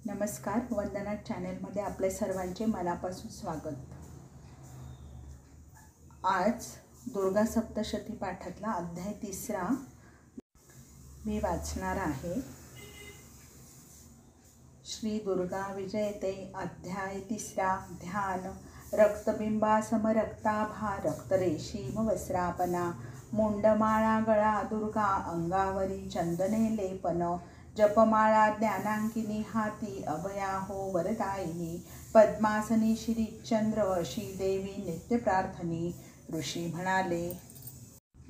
नमस्कार, वंदना चॅनलमध्ये आपले सर्वांचे मनापासून स्वागत। आज दुर्गा सप्तशती पाठातला अध्याय 3 मी वाचणार आहे। श्री दुर्गा विजयते अध्याय 3 ध्यान। रक्तबिंबा समरक्ताभा रक्तरेशीम वस्त्रापना मुंडमाळा गळा दुर्गा अंगावरी चंदने लेपन जपमाळा ज्ञानांकिनी हाती अभया हो वरदायिनी पद्मासनी श्रीचंद्र अशी देवी नित्य प्रार्थनी। ऋषी म्हणाले,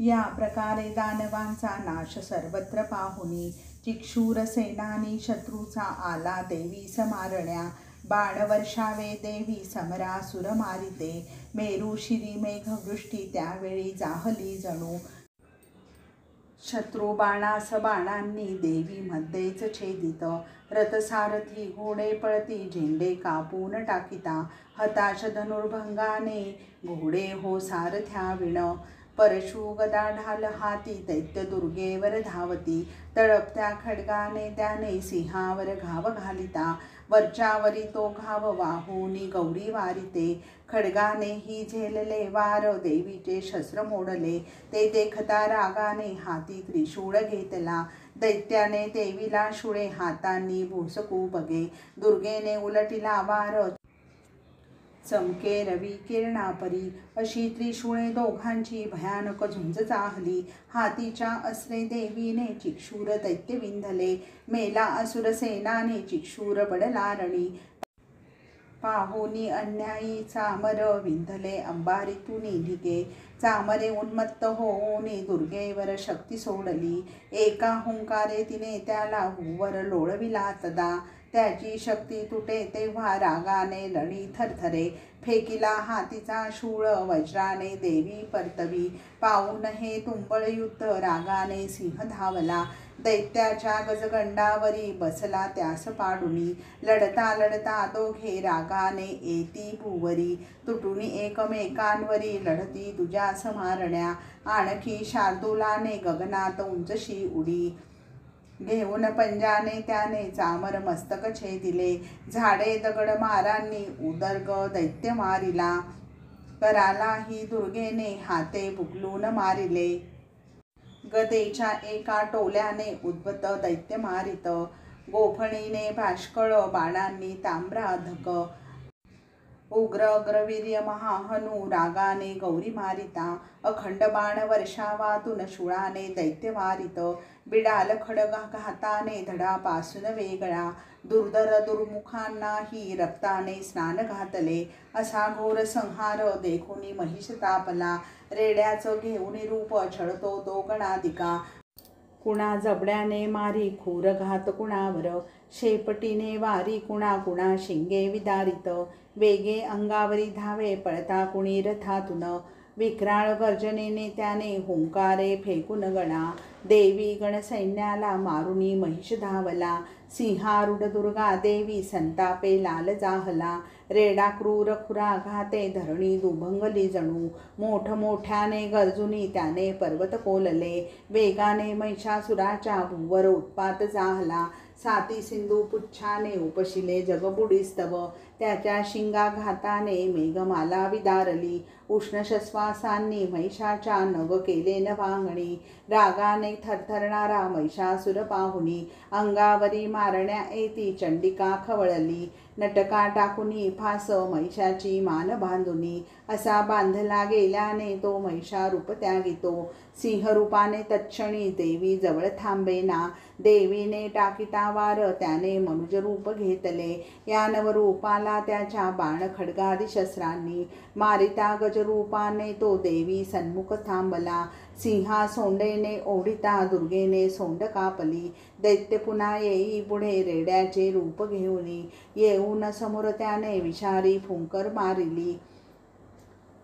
या प्रकारे दानवांचा नाश सर्वत्र पाहुनी चिक्षूर सेनानी शत्रूचा आला देवी समारण्या बाण वर्षावे देवी समरासुर मारिते मेरू शिरी मेघवृष्टी त्यावेळी जाहली जणू शत्रू बाणास बाणांनी देवी मध्येच छेदित रथसारथी घोडे पळती झेंडे कापून टाकिता हताश धनुर्भंगाने घोडे हो सारथ्या विण परशु गदा ढाल हाती दैत्य दुर्गेवर धावती तळपत्या खड्गाने त्याने सिंहावर घाव घालिता वरच्यावरी तो घाव वाहुनी गौरी वारिते खड्गाने ही झेलले वार देवीचे शस्त्र मोडले ते देखता रागाने हाती त्रिशूळ घेतला दैत्याने देवीला शुळे हातांनी भुसकू बगे दुर्गेने उलटिला वार चमके रवी किरणापरी अशी त्रिशूळे दोघांची भयानक झुंज चाहली हातीच्या अस्त्रे देवीने चिक्षूर दैत्य विंधले मेला असुर सेनाने चिक्षूर पडला रणी पाहुनी अन्यायी चामर विंधले अंबारीतून निघे चामरे उन्मत्त होऊनी दुर्गेवर शक्ती सोडली एका हुंकारे तिने त्याला भूवर लोळविला तदा त्याची शक्ती तुटे तेव्हा रागाने लढी थरथरे फेकिला हातीचा शूळ वज्राने देवी परतवी पाहून हे तुंबळ युद्ध रागाने सिंह धावला दैत्याच्या गजगंडावरी बसला त्यास पाडुनी लढता लढता दोघे रागाने येती भुवरी तुटुनी एकमेकांवरी लढती तुझ्या समारण्या आणखी शार्दुलाने गगनात उंचशी उडी घेऊन पंजाने त्याने चामर मस्तक छेदिले झाडे दगड मारांनी उदर्ग दैत्य मारिला कराला ही दुर्गेने हाते बुगलून मारिले गदेच्या एका टोल्याने उद्भत दैत्य मारित गोफणीने भाष्कळ बाणांनी ताम्राधक उग्र अग्रवीर्य महाहनु रागाने गौरी मारिता अखंड बाण वर्षावातून शूळाने दैत्य वारित बिडाल खडगा घाताने धडापासून वेगळा दुर्धर दुर्मुखांनाही रक्ताने स्नान घातले असा घोर संहार देखुनी महिष तापला रेड्याचं घेऊन रूप छळतो तो गणाधिका कुणा जबड्याने मारी खूर घात कुणावर शेपटीने वारी कुणा कुणा शिंगे विदारित वेगे अंगावरी धावे पळता कुणी रथातून विक्राळ गर्जनेने त्याने हुंकारे फेकून गणा देवी गणसैन्याला मारुनी महिष धावला सिंहारूढ दुर्गा देवी संतापे लाल जाहला रेडा क्रूर खुरा घाते धरणी दुभंगली जणू मोठमोठ्याने गर्जुनी त्याने पर्वत कोलले वेगाने महिषासुराच्या भूवर उत्पात जाहला साती सिंधू पुच्छाने उपशिले जगबुडीस्तव त्याच्या शिंगाघाताने मेघमाला विदारली उष्णश्वासांनी महिषाच्या नग केले नवांगणी रागाने थरथरणारा महिषासुर पाहुनी अंगावरी मारण्या येती चंडिका खवळली नटका टाकुनी फास महिषाची मान बांधुनी असा बांधला गेल्याने तो महिषारूप त्यागितो सिंहरूपाने तत्क्षणी देवी जवळ थांबेना देवीने टाकिता वार त्याने मनुज रूप घेतले या नवरूपाला त्याच्या बाण खड्गादी शस्त्रांनी मारिता गजरूपाने तो देवी सन्मुख थांबला सिंहा सोंडेने ओढिता दुर्गेने सोंड कापली दैत्य पुन्हा येई पुढे रेड्याचे रूप घेऊनी येऊन समोर त्याने विषारी फुंकर मारिली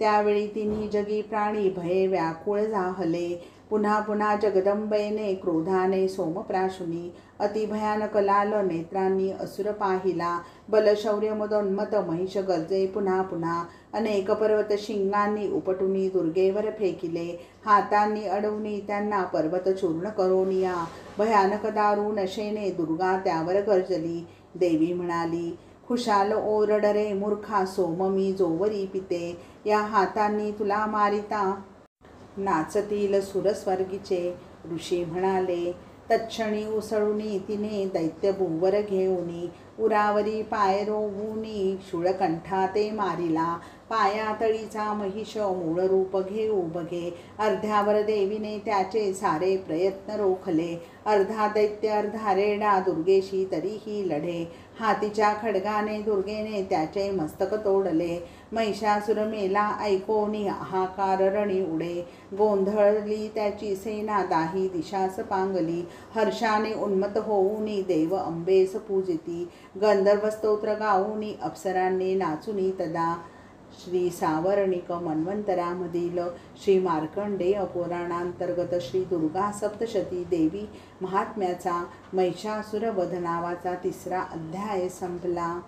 त्यावेळी तिन्ही जगी प्राणी भये व्याकुळ जाहले पुन्हा पुन्हा जगदंबेने क्रोधाने सोमप्राशुनी अति भयानक लाल नेत्रांनी असुर पाहिला. बलशौर्य मदोन्मत महिष गर्जे पुन्हा पुन्हा. अनेक पर्वत शिंगांनी उपटुनी दुर्गेवर फेकिले. हातांनी अडवूनी त्यांना पर्वत चूर्ण करोनिया. भयानक दारू नशेने दुर्गा त्यावर गर्जली. देवी म्हणाली, खुशाल ओरड रे मूर्खा सोम मी जोवरी पिते. या हातांनी तुला मारिता नाचतील सुरस्वर्गीचे. ऋषी म्हणाले, तत्क्षणी उसळुनी तिने दैत्यभूवर घेऊनी. उरावरी पाय रोवूनी शूळकंठा ते मारिला. पायातळीचा महिष मूळ रूप घेऊ बघे. अर्ध्यावर देवीने त्याचे सारे प्रयत्न रोखले. अर्धा दैत्य अर्धा रेडा दुर्गेशी तरीही लढे. हातीच्या खड्गाने दुर्गेने त्याचे मस्तक तोडले. महिषासुर मेला ऐकोनी हाहाकार रणी उडे. गोंधळली त्याची सेना दाही दिशास पांगली. हर्षाने उन्मत्त होऊनी देव अंबेस पूजिती. गंधर्व स्तोत्र गाऊनी अप्सरांनी नाचुनी तदा. श्री सावर्णिक मन्वंतरामधील श्री मार्कंडेय पुराणांतर्गत श्री दुर्गा सप्तशती देवी महात्म्याचा महिषासुर वध नावाचा 3रा अध्याय संपला.